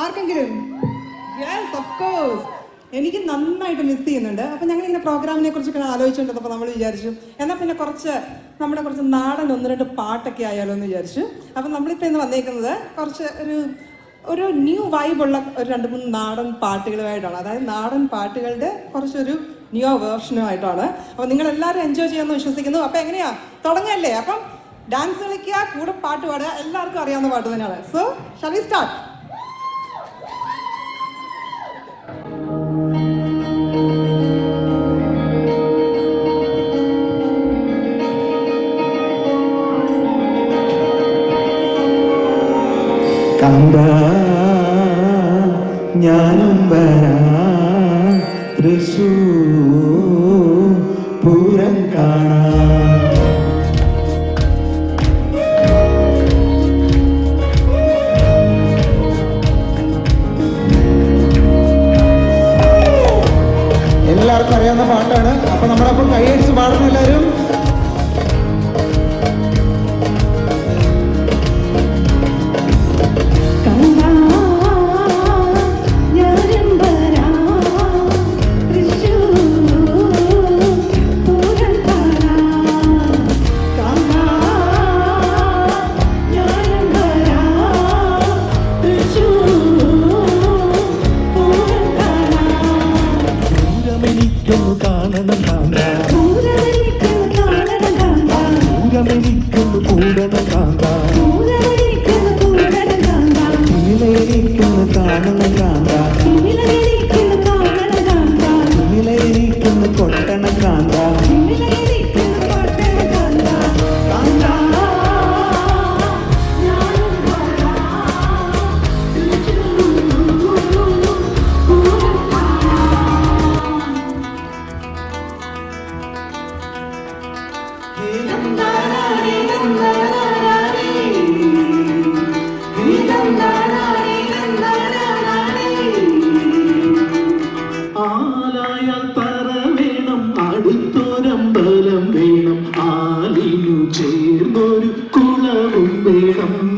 ആർക്കെങ്കിലും? Yes, of course. എനിക്ക് നന്നായിട്ട് മിസ് ചെയ്യുന്നുണ്ട്. അപ്പം ഞങ്ങളിങ്ങനെ പ്രോഗ്രാമിനെ കുറിച്ചൊക്കെ ആലോചിച്ചുകൊണ്ടിരുന്നപ്പോൾ നമ്മൾ വിചാരിച്ചു എന്നാൽ പിന്നെ നമ്മുടെ കുറച്ച് നാടൻ 1-2 പാട്ടൊക്കെ ആയാലോ എന്ന് വിചാരിച്ചു. അപ്പം നമ്മളിപ്പോൾ ഇന്ന് വന്നേക്കുന്നത് കുറച്ച് ഒരു ന്യൂ വൈബുള്ള ഒരു 2-3 നാടൻ പാട്ടുകളുമായിട്ടാണ്. അതായത് നാടൻ പാട്ടുകളുടെ കുറച്ചൊരു ന്യൂ വേർഷനുമായിട്ടാണ്. അപ്പോൾ നിങ്ങളെല്ലാവരും എൻജോയ് ചെയ്യാമെന്ന് വിശ്വസിക്കുന്നു. അപ്പോൾ എങ്ങനെയാ, തുടങ്ങല്ലേ? അപ്പം ഡാൻസ് കളിക്കുക, കൂടെ പാട്ട് പാടുക, എല്ലാവർക്കും അറിയാവുന്ന പാട്ട് തന്നെയാണ്. So shall we start? ഞാനും വരാ തൃശ്ശൂർ പൂരം കാണാൻ. എല്ലാവർക്കും അറിയാവുന്ന പാട്ടാണ്. അപ്പൊ നമ്മളപ്പം കൈയടിച്ച് പാടുന്ന എല്ലാവരും. ചേർന്നൊരു കുളവും വേണം.